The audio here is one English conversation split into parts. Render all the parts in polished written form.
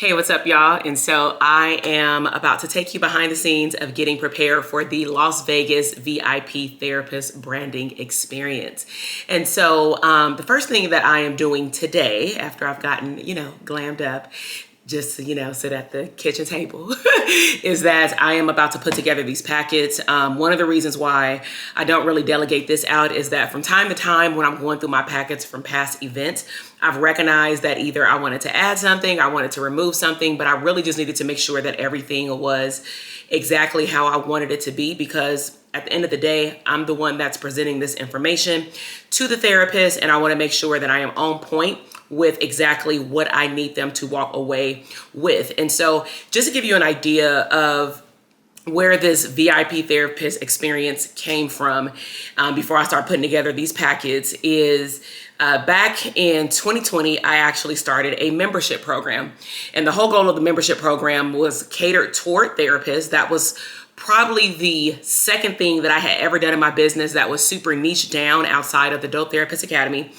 Hey, what's up, y'all? And so I am about to take you behind the scenes of getting prepared for the Las Vegas VIP therapist branding experience. And so the first thing that I am doing today, after I've gotten, glammed up, just to, sit at the kitchen table, is that I am about to put together these packets. One of the reasons why I don't really delegate this out is that from time to time when I'm going through my packets from past events, I've recognized that either I wanted to add something, I wanted to remove something, but I really just needed to make sure that everything was exactly how I wanted it to be, because at the end of the day, I'm the one that's presenting this information to the therapist, and I want to make sure that I am on point with exactly what I need them to walk away with. And so just to give you an idea of where this VIP therapist experience came from, before I start putting together these packets, is back in 2020, I actually started a membership program. And the whole goal of the membership program was catered toward therapists. That was probably the second thing that I had ever done in my business that was super niche down outside of the Dope Therapist Academy.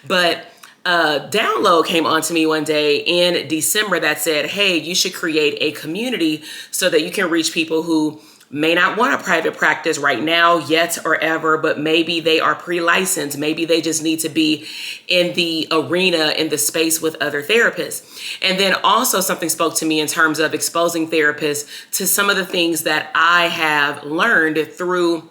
But a download came onto me one day in December that said, hey, you should create a community so that you can reach people who may not want a private practice right now, yet or ever, but maybe they are pre-licensed. Maybe they just need to be in the arena, in the space with other therapists. And then also something spoke to me in terms of exposing therapists to some of the things that I have learned through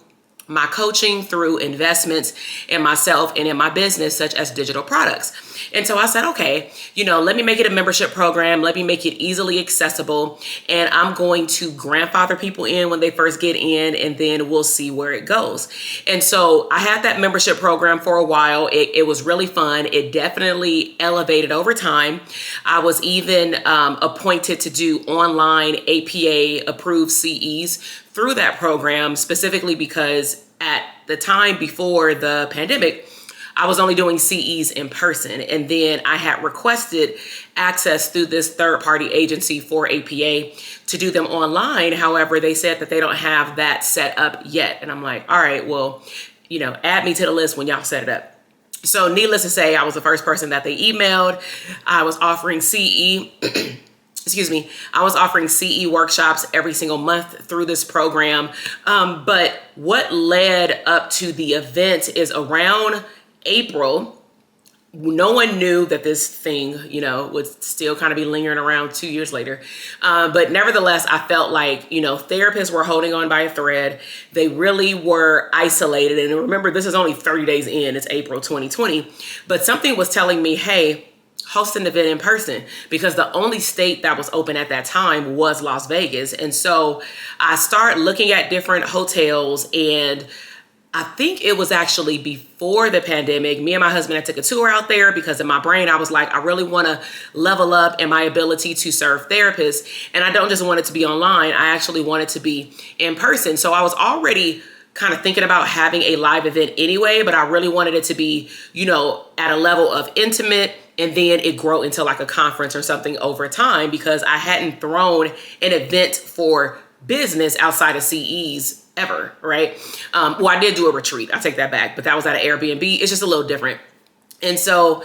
my coaching, through investments in myself and in my business, such as digital products. And so I said, okay, let me make it a membership program. Let me make it easily accessible. And I'm going to grandfather people in when they first get in, and then we'll see where it goes. And so I had that membership program for a while. It was really fun. It definitely elevated over time. I was even appointed to do online APA approved CEs through that program, specifically because at the time before the pandemic, I was only doing CEs in person. And then I had requested access through this third-party agency for APA to do them online. However, they said that they don't have that set up yet. And I'm like, all right, well, add me to the list when y'all set it up. So needless to say, I was the first person that they emailed. I was offering I was offering CE workshops every single month through this program. But what led up to the event is around April, no one knew that this thing, would still kind of be lingering around 2 years later. But nevertheless, I felt like, therapists were holding on by a thread. They really were isolated. And remember, this is only 30 days in, it's April 2020. But something was telling me, hey, host an event in person, because the only state that was open at that time was Las Vegas. And so I started looking at different hotels, and I think it was actually before the pandemic. Me and my husband had took a tour out there because in my brain, I was like, I really want to level up in my ability to serve therapists. And I don't just want it to be online. I actually want it to be in person. So I was already kind of thinking about having a live event anyway, but I really wanted it to be, at a level of intimate, and then it grow into like a conference or something over time, because I hadn't thrown an event for business outside of CEs ever, right? Well, I did do a retreat. I take that back, but that was at an Airbnb. It's just a little different. And so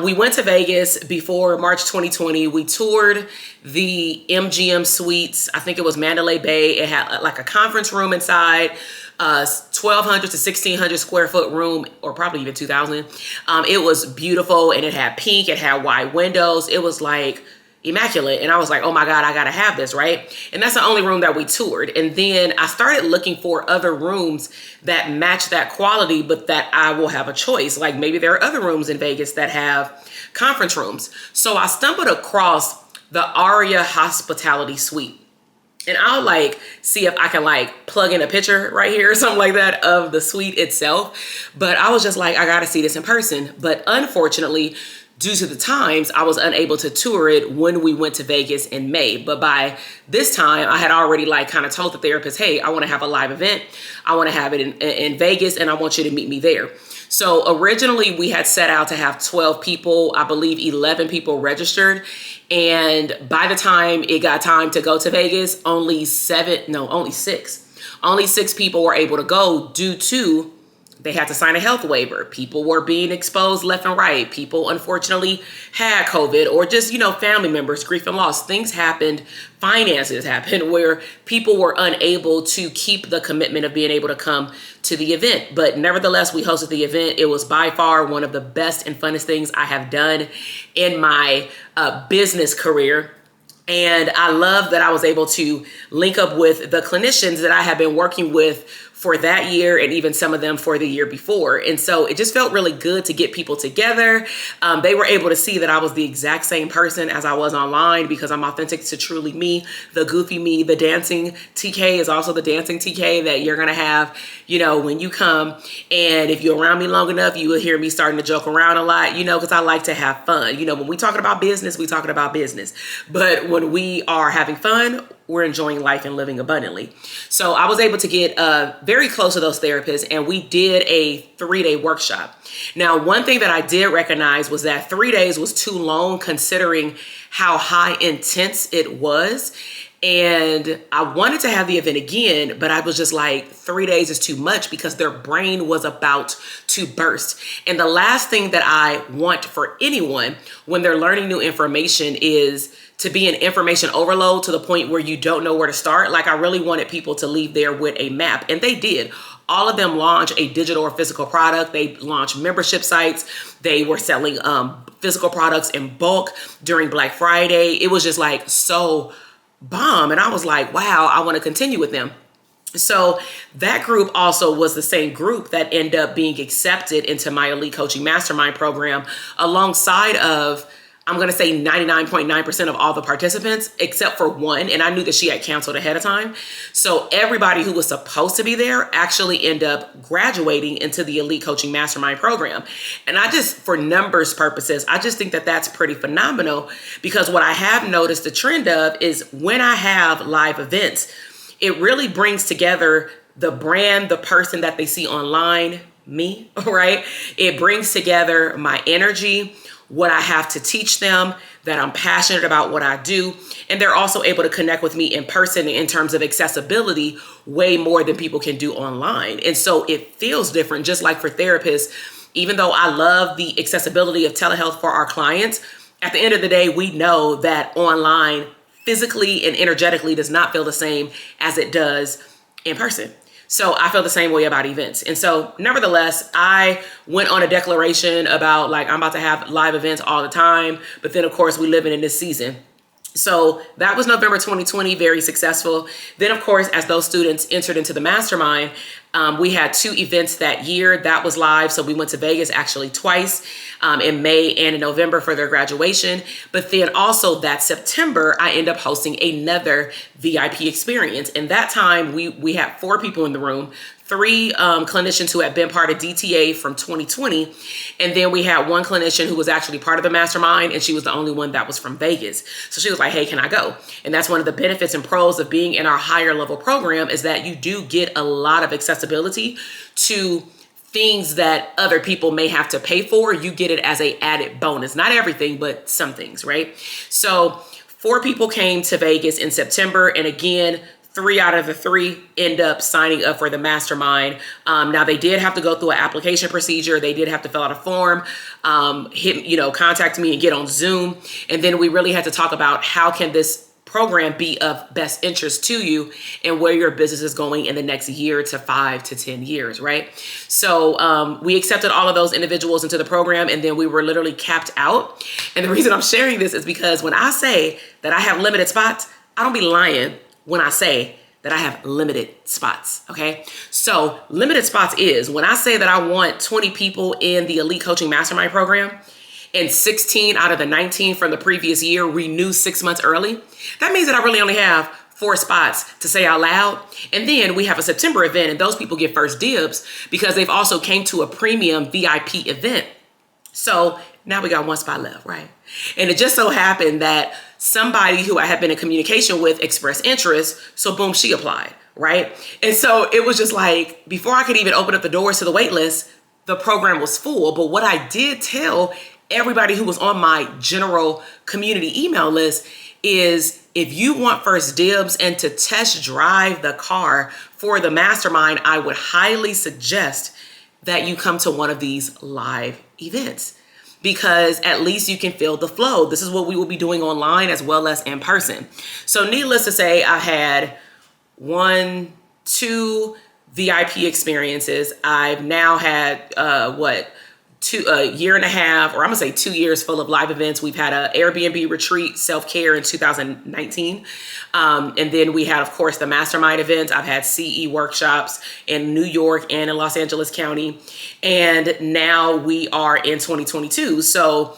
we went to Vegas before March 2020. We toured the MGM Suites. I think it was Mandalay Bay. It had like a conference room inside, 1,200 to 1,600 square foot room, or probably even 2,000. It was beautiful, and it had pink. It had wide windows. It was like immaculate. And I was like, oh my God, I gotta have this, right? And that's the only room that we toured. And then I started looking for other rooms that match that quality, but that I will have a choice. Like maybe there are other rooms in Vegas that have conference rooms. So I stumbled across the Aria Hospitality Suite. And I'll see if I can plug in a picture right here or something like that of the suite itself. But I was just like, I gotta see this in person. But unfortunately, due to the times, I was unable to tour it when we went to Vegas in May. But by this time, I had already kind of told the therapist, hey, I want to have a live event. I want to have it in Vegas, and I want you to meet me there. So originally we had set out to have 12 people. I believe 11 people registered. And by the time it got time to go to Vegas, only 6 people were able to go due to they had to sign a health waiver. People were being exposed left and right. People unfortunately had COVID, or just, family members, grief and loss. Things happened, finances happened, where people were unable to keep the commitment of being able to come to the event. But nevertheless, we hosted the event. It was by far one of the best and funnest things I have done in my business career. And I love that I was able to link up with the clinicians that I have been working with for that year, and even some of them for the year before. And so it just felt really good to get people together. They were able to see that I was the exact same person as I was online, because I'm authentic to truly me, the goofy me. The dancing TK is also the dancing TK that you're going to have, when you come. And if you're around me long enough, you will hear me starting to joke around a lot, because I like to have fun. When we talking about business, we talking about business. But when we are having fun, we're enjoying life and living abundantly. So I was able to get very close to those therapists, and we did a 3-day workshop. Now, one thing that I did recognize was that 3 days was too long considering how high intense it was. And I wanted to have the event again, but I was just like, 3 days is too much, because their brain was about to burst. And the last thing that I want for anyone when they're learning new information is to be an information overload to the point where you don't know where to start. Like, I really wanted people to leave there with a map, and they did. All of them launched a digital or physical product. They launched membership sites. They were selling physical products in bulk during Black Friday. It was just like so bomb. And I was like, wow, I want to continue with them. So that group also was the same group that ended up being accepted into my Elite Coaching Mastermind program, alongside of, I'm going to say 99.9% of all the participants, except for one. And I knew that she had canceled ahead of time. So everybody who was supposed to be there actually ended up graduating into the Elite Coaching Mastermind program. And I just, for numbers purposes, I just think that that's pretty phenomenal, because what I have noticed the trend of is when I have live events, it really brings together the brand, the person that they see online, me, right? It brings together my energy, what I have to teach them, that I'm passionate about what I do. And they're also able to connect with me in person in terms of accessibility way more than people can do online. And so it feels different, just like for therapists. Even though I love the accessibility of telehealth for our clients, at the end of the day, we know that online physically and energetically does not feel the same as it does in person. So I feel the same way about events. And so nevertheless, I went on a declaration about, like, I'm about to have live events all the time. But then, of course, we live in this season. So that was November 2020, very successful. Then, of course, as those students entered into the mastermind, we had 2 events that year that was live. So we went to Vegas actually twice, in May and in November for their graduation. But then also that September, I ended up hosting another VIP experience. And that time we had 4 people in the room, 3 clinicians who had been part of DTA from 2020. And then we had 1 clinician who was actually part of the mastermind, and she was the only one that was from Vegas. So she was like, hey, can I go? And that's one of the benefits and pros of being in our higher level program, is that you do get a lot of accessibility to things that other people may have to pay for. You get it as a added bonus, not everything, but some things, right? So 4 people came to Vegas in September. And again, 3 out of the 3 end up signing up for the mastermind. Now they did have to go through an application procedure. They did have to fill out a form, contact me and get on Zoom. And then we really had to talk about how can this program be of best interest to you and where your business is going in the next year to 5 to 10 years, right? So we accepted all of those individuals into the program, and then we were literally capped out. And the reason I'm sharing this is because when I say that I have limited spots, I don't be lying when I say that I have limited spots, okay? So limited spots is when I say that I want 20 people in the Elite Coaching Mastermind program, and 16 out of the 19 from the previous year renew 6 months early, that means that I really only have 4 spots to say out loud. And then we have a September event, and those people get first dibs because they've also came to a premium VIP event. So now we got 1 spot left, right? And it just so happened that somebody who I had been in communication with expressed interest. So boom, she applied, right? And so it was just like, before I could even open up the doors to the wait list, the program was full. But what I did tell everybody who was on my general community email list is, if you want first dibs and to test drive the car for the mastermind, I would highly suggest that you come to one of these live events, because at least you can feel the flow. This is what we will be doing online as well as in person. So needless to say, I had 2 VIP experiences. I've now had a year and a half, or I'm gonna say 2 years full of live events. We've had an Airbnb retreat, self-care in 2019. And then we had, of course, the Mastermind events. I've had CE workshops in New York and in Los Angeles County. And now we are in 2022. So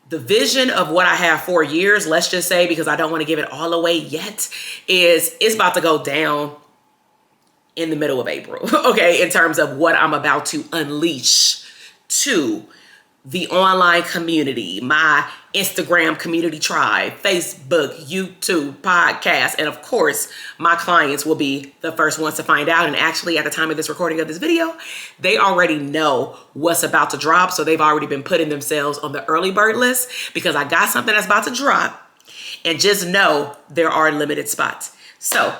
the vision of what I have 4 years, let's just say, because I don't want to give it all away yet, is it's about to go down in the middle of April, okay, in terms of what I'm about to unleash to the online community, my Instagram community tribe, Facebook, YouTube, podcast, and of course, my clients will be the first ones to find out. And actually, at the time of this recording of this video, they already know what's about to drop. So they've already been putting themselves on the early bird list, because I got something that's about to drop, and just know there are limited spots. So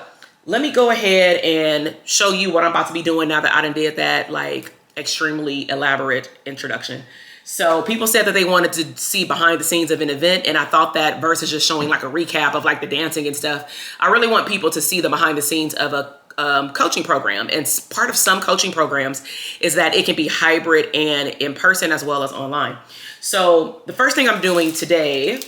let me go ahead and show you what I'm about to be doing now that I done did that like extremely elaborate introduction. So people said that they wanted to see behind the scenes of an event, and I thought that versus just showing like a recap of like the dancing and stuff, I really want people to see the behind the scenes of a coaching program. And part of some coaching programs is that it can be hybrid and in person as well as online. So the first thing I'm doing today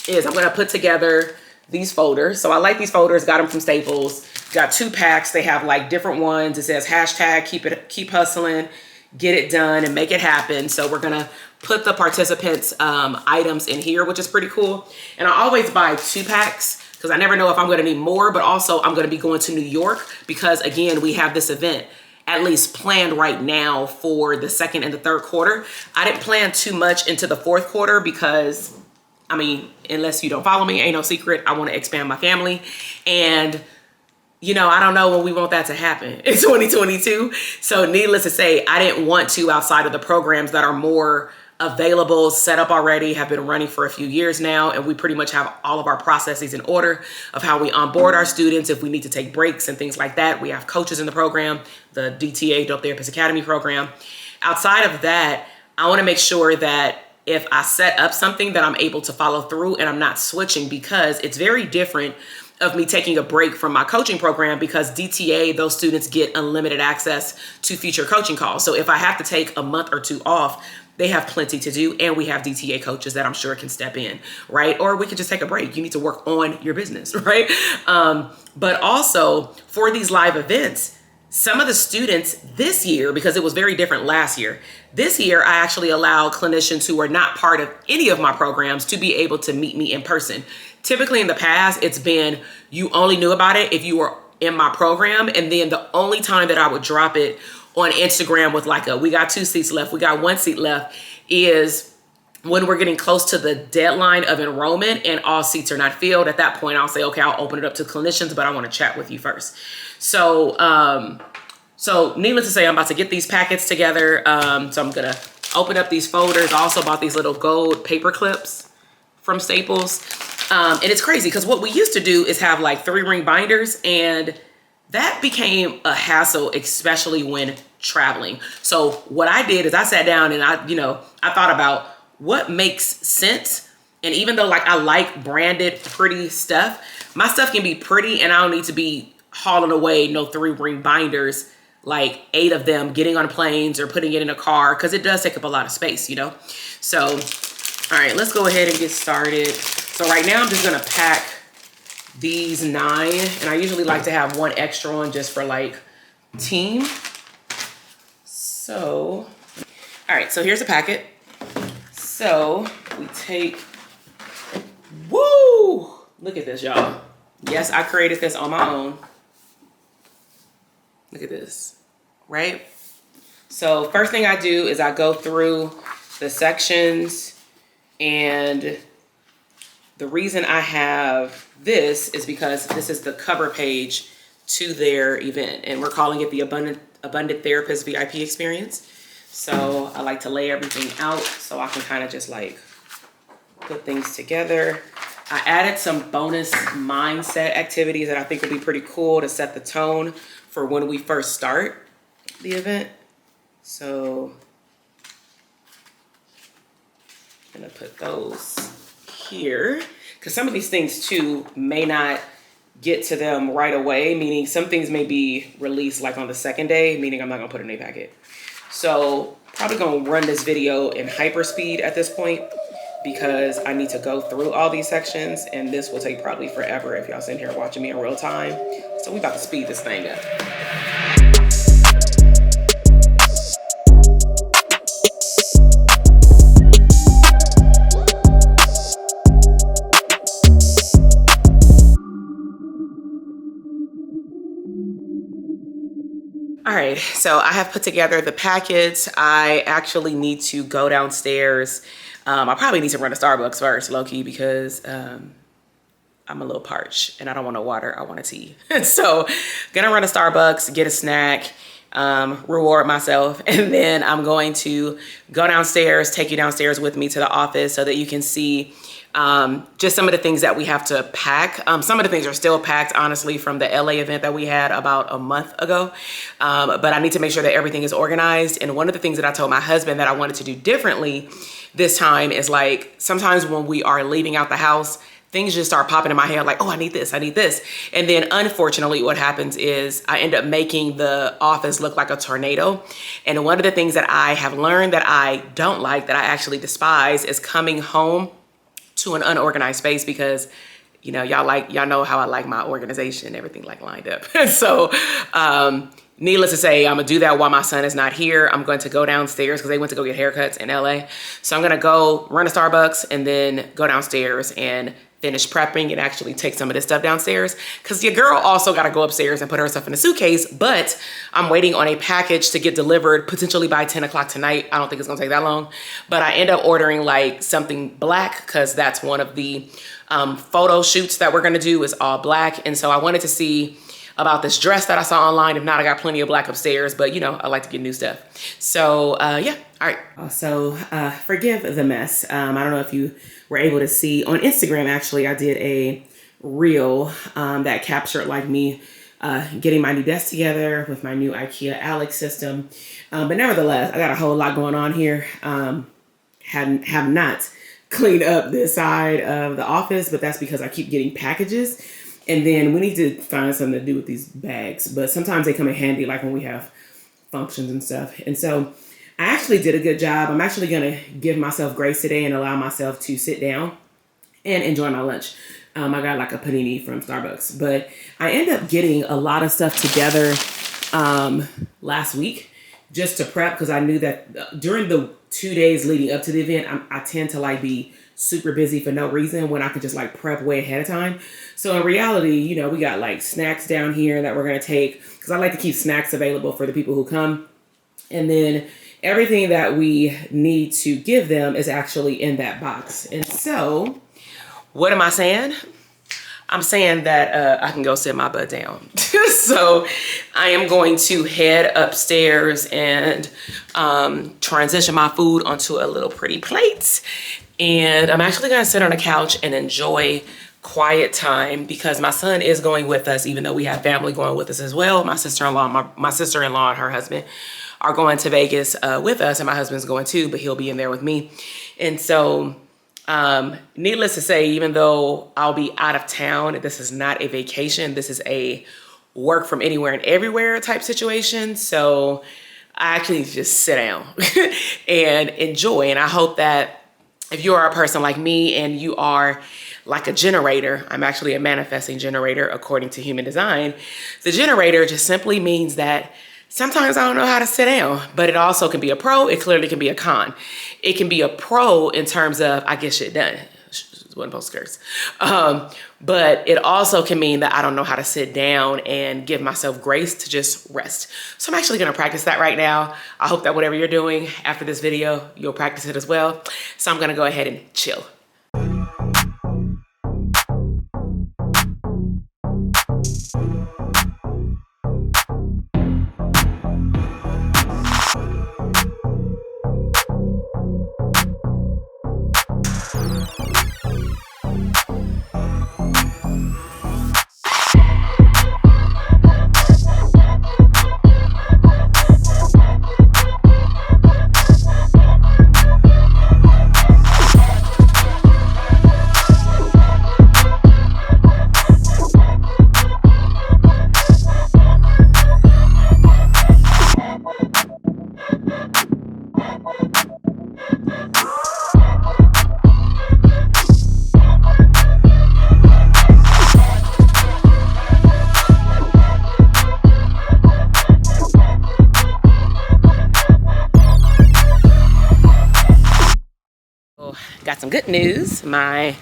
is I'm going to put together these folders. So I like these folders, got them from Staples, got 2 packs. They have like different ones. It says hashtag keep hustling, get it done and make it happen. So we're going to put the participants items in here, which is pretty cool. And I always buy 2 packs because I never know if I'm going to need more, but also I'm going to be going to New York because again, we have this event at least planned right now for the 2nd and the 3rd quarter. I didn't plan too much into the 4th quarter because I mean, unless you don't follow me, ain't no secret. I want to expand my family. And, you know, I don't know when we want that to happen in 2022. So needless to say, I didn't want to outside of the programs that are more available, set up already, have been running for a few years now. And we pretty much have all of our processes in order of how we onboard our students. If we need to take breaks and things like that, we have coaches in the program, the DTA, Dope Therapist Academy program. Outside of that, I want to make sure that if I set up something that I'm able to follow through and I'm not switching, because it's very different of me taking a break from my coaching program, because DTA, those students get unlimited access to future coaching calls. So if I have to take a month or 2 off, they have plenty to do. And we have DTA coaches that I'm sure can step in, right? Or we could just take a break. You need to work on your business, right? But also for these live events, some of the students this year, because it was very different last year, this year I actually allowed clinicians who were not part of any of my programs to be able to meet me in person. Typically in the past, it's been you only knew about it if you were in my program. And then the only time that I would drop it on Instagram with like we got 2 seats left, we got 1 seat left, is when we're getting close to the deadline of enrollment and all seats are not filled. At that point, I'll say, okay, I'll open it up to clinicians, but I want to chat with you first. So needless to say, I'm about to get these packets together. So I'm going to open up these folders. I also bought these little gold paper clips from Staples. And it's crazy because what we used to do is have like 3-ring binders, and that became a hassle, especially when traveling. So what I did is I sat down and I thought about what makes sense. And even though like I like branded pretty stuff, my stuff can be pretty and I don't need to be hauling away no 3-ring binders, like 8 of them, getting on planes or putting it in a car, because it does take up a lot of space, you know? So, all right, let's go ahead and get started. So right now I'm just gonna pack these 9, and I usually like to have 1 extra one just for like team. So, all right, so here's a packet. So we take, woo! Look at this, y'all. Yes, I created this on my own. Look at this, right? So first thing I do is I go through the sections, and the reason I have this is because this is the cover page to their event, and we're calling it the Abundant Therapist VIP experience. So I like to lay everything out so I can kind of just like put things together. I added some bonus mindset activities that I think would be pretty cool to set the tone for when we first start the event. So I'm gonna put those here, because some of these things too may not get to them right away, meaning some things may be released like on the second day, meaning I'm not gonna put it in a packet. So probably gonna run this video in hyperspeed at this point because I need to go through all these sections, and this will take probably forever if y'all sitting here watching me in real time. So we about to speed this thing up. All right, so I have put together the packets. I actually need to go downstairs. I probably need to run to Starbucks first, low-key, because I'm a little parched and I don't want no water, I want a tea. So gonna run to Starbucks, get a snack, reward myself, and then I'm going to go downstairs, take you downstairs with me to the office so that you can see just some of the things that we have to pack. Some of the things are still packed, honestly, from the LA event that we had about a month ago. But I need to make sure that everything is organized. And one of the things that I told my husband that I wanted to do differently this time is, like, sometimes when we are leaving out the house, things just start popping in my head like, oh, I need this, I need this. And then unfortunately what happens is I end up making the office look like a tornado. And one of the things that I have learned that I don't like, that I actually despise, is coming home to an unorganized space, because you know, y'all know how I like my organization, everything like lined up. So needless to say, I'm gonna do that while my son is not here. I'm going to go downstairs because they went to go get haircuts in LA. So I'm gonna go run to Starbucks and then go downstairs and finish prepping and actually take some of this stuff downstairs, because your girl also got to go upstairs and put her stuff in a suitcase. But I'm waiting on a package to get delivered potentially by 10 o'clock tonight. I don't think it's gonna take that long, but I end up ordering like something black, because that's one of the photo shoots that we're gonna do, is all black. And so I wanted to see about this dress that I saw online. If not, I got plenty of black upstairs, but you know, I like to get new stuff. So yeah, all right. So forgive the mess. I don't know if you were able to see on Instagram, actually, I did a reel that captured like me getting my new desk together with my new IKEA Alex system. But nevertheless, I got a whole lot going on here. Have not cleaned up this side of the office, but that's because I keep getting packages. And then we need to find something to do with these bags. But sometimes they come in handy, like when we have functions and stuff. And so I actually did a good job. I'm actually going to give myself grace today and allow myself to sit down and enjoy my lunch. I got like a panini from Starbucks. But I end up getting a lot of stuff together last week just to prep, because I knew that during the 2 days leading up to the event, I tend to like be super busy for no reason when I could just like prep way ahead of time. So in reality, you know, we got like snacks down here that we're going to take, because I like to keep snacks available for the people who come. And then everything that we need to give them is actually in that box. And so what am I saying? I'm saying that I can go sit my butt down. So I am going to head upstairs and transition my food onto a little pretty plate. And I'm actually gonna sit on a couch and enjoy quiet time, because my son is going with us, even though we have family going with us as well. My sister-in-law, my sister-in-law and her husband are going to Vegas with us, and my husband's going too, but he'll be in there with me. And so needless to say, even though I'll be out of town, this is not a vacation. This is a work from anywhere and everywhere type situation. So I actually need to just sit down and enjoy. And I hope that if you are a person like me and you are like a generator, I'm actually a manifesting generator according to human design. The generator just simply means that sometimes I don't know how to sit down, but it also can be a pro. It clearly can be a con. It can be a pro in terms of I get shit done. Wasn't supposed to curse. But it also can mean that I don't know how to sit down and give myself grace to just rest. So I'm actually gonna practice that right now. I hope that whatever you're doing after this video, you'll practice it as well. So I'm gonna go ahead and chill. got some good news. My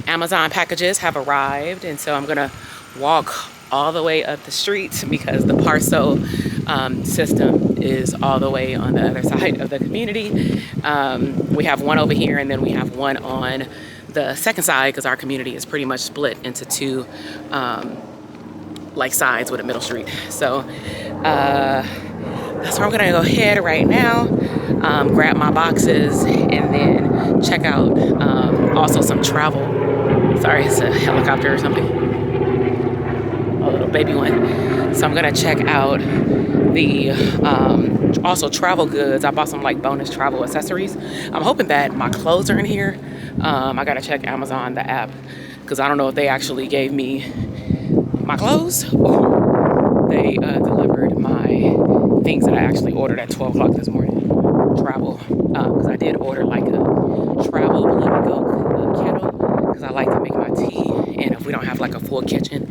Amazon packages have arrived, and so I'm gonna walk all the way up the street because the parcel system is all the way on the other side of the community. We have one over here, and then we have one on the second side because our community is pretty much split into two like sides with a middle street. So that's where I'm gonna go head right now, grab my boxes, and then check out also some travel. Sorry, it's a helicopter or something. A little baby one. So I'm gonna check out the also travel goods. I bought some like bonus travel accessories. I'm hoping that my clothes are in here. I gotta check Amazon, the app, because I don't know if they actually gave me my clothes or they delivered my things that I actually ordered at 12 o'clock this morning. Travel, because I did order like a travel bloody goat kettle because I like to make my tea, and if we don't have like a full kitchen,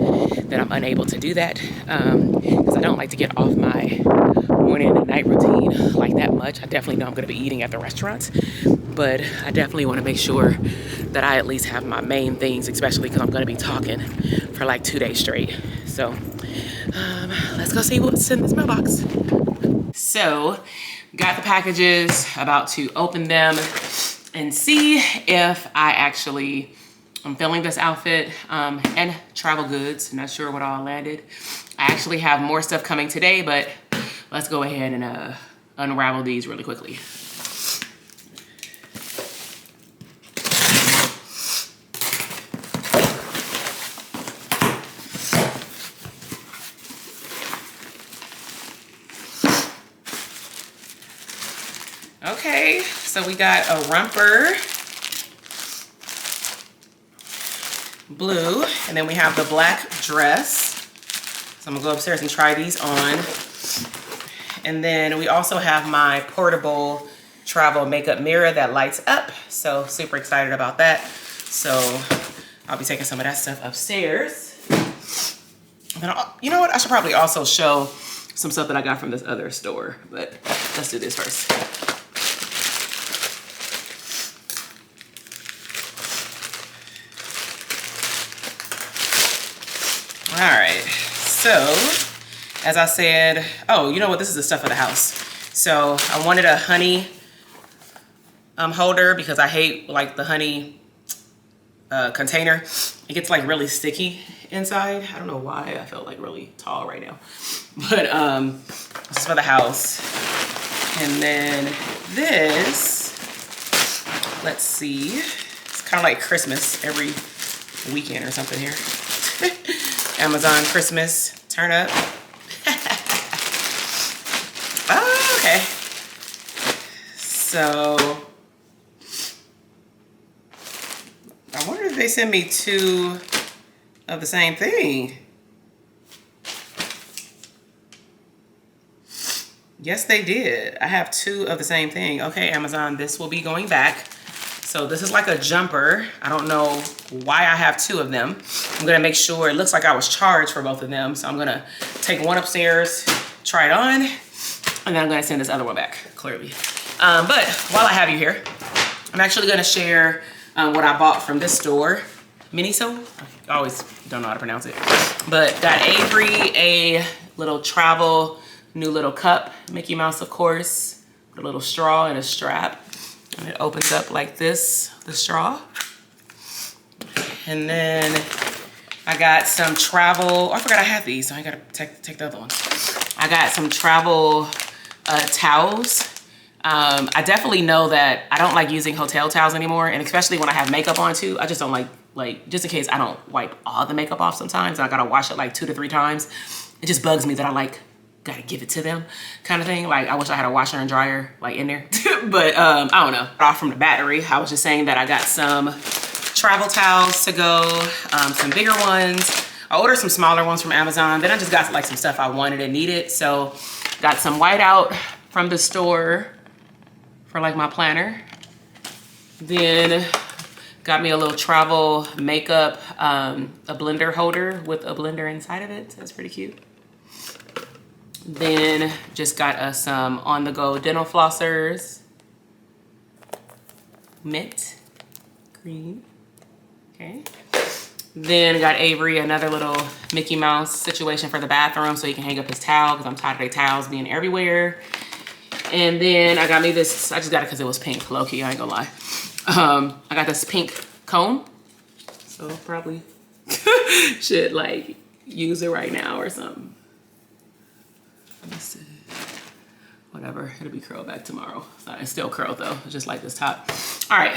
then I'm unable to do that because I don't like to get off my morning and night routine like that much. I definitely know I'm going to be eating at the restaurants, but I definitely want to make sure that I at least have my main things, especially because I'm going to be talking for like 2 days straight. So let's go see what's in this mailbox. So got the packages, about to open them and see if I actually am feeling this outfit and travel goods. Not sure what all landed. I actually have more stuff coming today, but let's go ahead and unravel these really quickly. Okay, so we got a romper, blue, and then we have the black dress. So I'm gonna go upstairs and try these on. And then we also have my portable travel makeup mirror that lights up. So super excited about that. So I'll be taking some of that stuff upstairs. And then you know what? I should probably also show some stuff that I got from this other store, but let's do this first. All right, so as I said, oh, you know what? This is the stuff for the house. So I wanted a honey holder because I hate like the honey container. It gets like really sticky inside. I don't know why I felt like really tall right now, but this is for the house. And then this, let's see, it's kind of like Christmas every weekend or something here. Amazon Christmas turn up. Oh, okay. So I wonder if they send me two of the same thing. Yes, they did. I have two of the same thing. Okay, Amazon, this will be going back. So this is like a jumper. I don't know why I have two of them. I'm gonna make sure, it looks like I was charged for both of them. So I'm gonna take one upstairs, try it on, and then I'm gonna send this other one back, clearly. But while I have you here, I'm actually gonna share what I bought from this store, Miniso. I always don't know how to pronounce it. But got Avery a little travel, new little cup, Mickey Mouse, of course, with a little straw and a strap. And it opens up like this, the straw. And then I got some travel, oh, I forgot I had these, so I gotta take the other ones. I got some travel towels. I definitely know that I don't like using hotel towels anymore, and especially when I have makeup on too. I just don't like just in case I don't wipe all the makeup off sometimes, I gotta wash it like 2 to 3 times. It just bugs me that I gotta give it to them kind of thing. Like I wish I had a washer and dryer like in there. But I don't know. Off from the battery, I was just saying that I got some travel towels to go, some bigger ones. I ordered some smaller ones from Amazon. Then I just got like some stuff I wanted and needed. So got some whiteout from the store for like my planner. Then got me a little travel makeup, a blender holder with a blender inside of it. So that's pretty cute. Then just got us some on-the-go dental flossers, mint, green. Okay. Then I got Avery another little Mickey Mouse situation for the bathroom so he can hang up his towel because I'm tired of their towels being everywhere. And then I got me this, I just got it because it was pink, low-key, I ain't gonna lie. I got this pink comb. So probably should like use it right now or something. Let me see. Whatever, it'll be curled back tomorrow. So it's still curled though, just like this top. All right,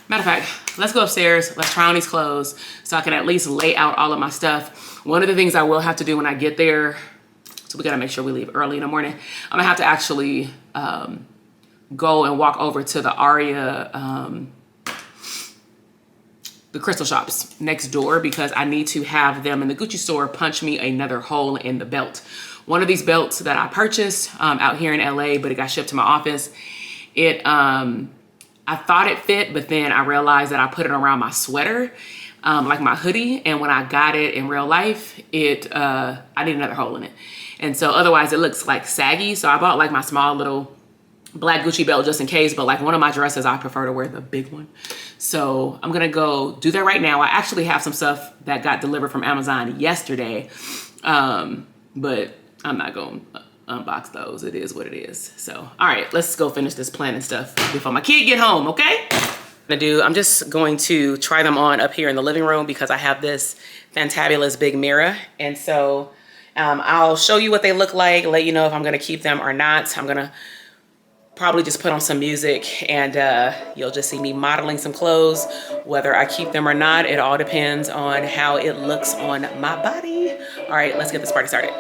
matter of fact, let's go upstairs. Let's try on these clothes so I can at least lay out all of my stuff. One of the things I will have to do when I get there, so we gotta make sure we leave early in the morning. I'm gonna have to actually go and walk over to the Aria, the crystal shops next door because I need to have them in the Gucci store punch me another hole in the belt. One of these belts that I purchased out here in LA, but it got shipped to my office. I thought it fit, but then I realized that I put it around my sweater, like my hoodie. And when I got it in real life, I need another hole in it. And so otherwise it looks like saggy. So I bought like my small little black Gucci belt just in case, but like one of my dresses, I prefer to wear the big one. So I'm gonna go do that right now. I actually have some stuff that got delivered from Amazon yesterday, but I'm not gonna unbox those. It is what it is. So, all right, let's go finish this planning stuff before my kid get home, okay? I'm just going to try them on up here in the living room because I have this fantabulous big mirror. And so I'll show you what they look like, let you know if I'm gonna keep them or not. I'm gonna probably just put on some music and you'll just see me modeling some clothes. Whether I keep them or not, it all depends on how it looks on my body. All right, let's get this party started.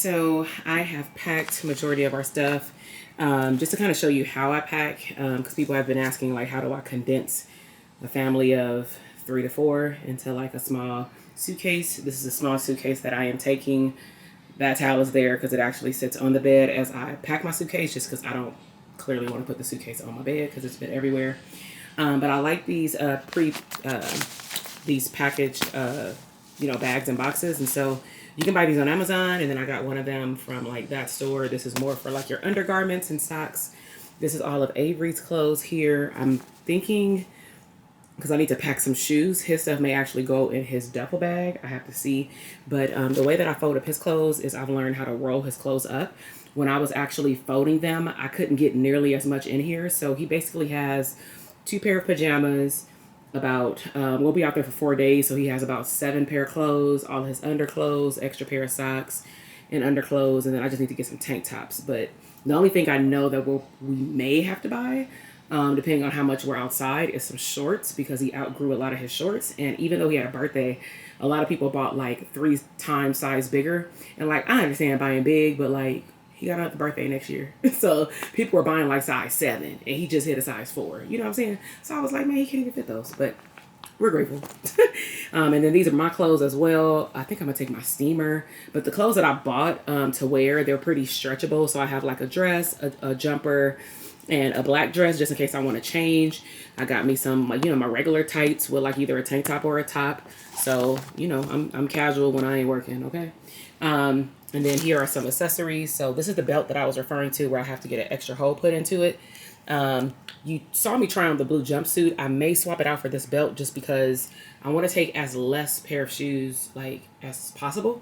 So I have packed majority of our stuff just to kind of show you how I pack because people have been asking like how do I condense a family of 3 to 4 into like a small suitcase. This is a small suitcase that I am taking. That towel is there because it actually sits on the bed as I pack my suitcase just because I don't clearly want to put the suitcase on my bed because it's been everywhere. But I like these these packaged bags and boxes, and so you can buy these on Amazon, and then I got one of them from like that store. This is more for like your undergarments and socks. This is all of Avery's clothes here. I'm thinking, because I need to pack some shoes, his stuff may actually go in his duffel bag. I have to see. But the way that I fold up his clothes is I've learned how to roll his clothes up. When I was actually folding them, I couldn't get nearly as much in here. So he basically has 2 pair of pajamas, we'll be out there for 4 days, so he has about 7 pair of clothes, all his underclothes, extra pair of socks and underclothes, and then I just need to get some tank tops. But the only thing I know that we may have to buy, depending on how much we're outside, is some shorts because he outgrew a lot of his shorts. And even though he had a birthday, a lot of people bought like 3 times size bigger. And like, I understand buying big, but like, he got another birthday next year. So people were buying like size 7 and he just hit a size 4. You know what I'm saying? So I was like, man, he can't even fit those, but we're grateful. And then these are my clothes as well. I think I'm gonna take my steamer, but the clothes that I bought to wear, they're pretty stretchable. So I have like a dress, a jumper, and a black dress just in case I want to change. I got me some, like, my regular tights with like either a tank top or a top. So, I'm casual when I ain't working, okay? And then here are some accessories. So this is the belt that I was referring to where I have to get an extra hole put into it. You saw me try on the blue jumpsuit. I may swap it out for this belt just because I want to take as less pair of shoes like as possible.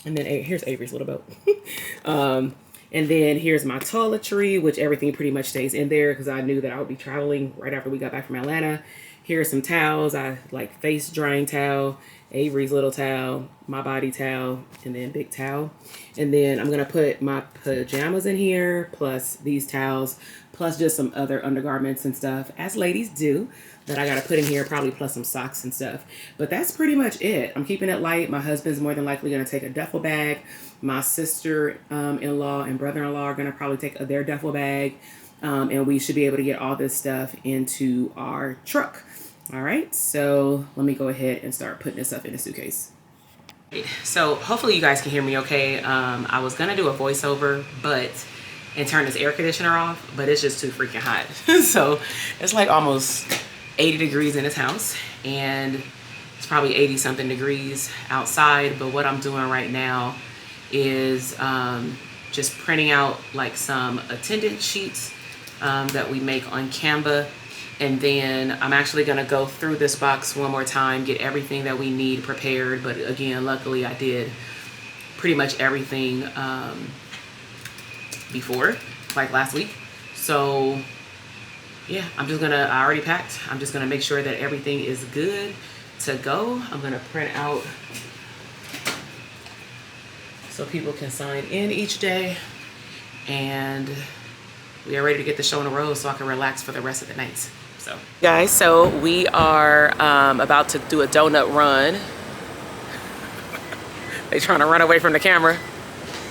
And then here's Avery's little belt. And then here's my toiletry, which everything pretty much stays in there because I knew that I would be traveling right after we got back from Atlanta. Here's some towels. I like face drying towel, Avery's little towel, my body towel, and then big towel. And then I'm going to put my pajamas in here, plus these towels, plus just some other undergarments and stuff, as ladies do, that I got to put in here, probably plus some socks and stuff. But that's pretty much it. I'm keeping it light. My husband's more than likely going to take a duffel bag. My sister-in-law and brother-in-law are going to probably take their duffel bag. And we should be able to get all this stuff into our truck. All right, so let me go ahead and start putting this stuff in the suitcase. So hopefully you guys can hear me okay. I was gonna do a voiceover, and turn this air conditioner off, but it's just too freaking hot. So it's like almost 80 degrees in this house, and it's probably 80 something degrees outside. But what I'm doing right now is just printing out like some attendance sheets that we make on Canva. And then I'm actually gonna go through this box one more time, get everything that we need prepared. But again, luckily I did pretty much everything before, like last week. So yeah, I already packed. I'm just gonna make sure that everything is good to go. I'm gonna print out so people can sign in each day. And we are ready to get the show on the road so I can relax for the rest of the nights. So guys, so we are about to do a donut run. They trying to run away from the camera.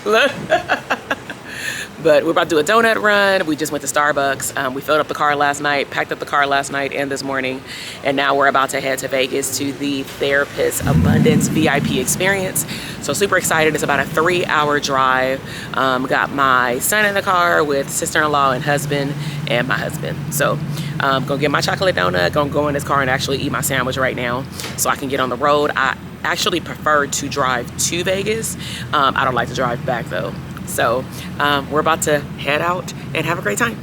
Look. But we're about to do a donut run. We just went to Starbucks. We filled up the car last night, packed up the car last night and this morning. And now we're about to head to Vegas to the Therapist Abundance VIP experience. So super excited. It's about a 3-hour drive. Got my son in the car with sister-in-law and husband and my husband. So gonna get my chocolate donut, gonna go in this car and actually eat my sandwich right now so I can get on the road. I actually prefer to drive to Vegas. I don't like to drive back though. So we're about to head out and have a great time.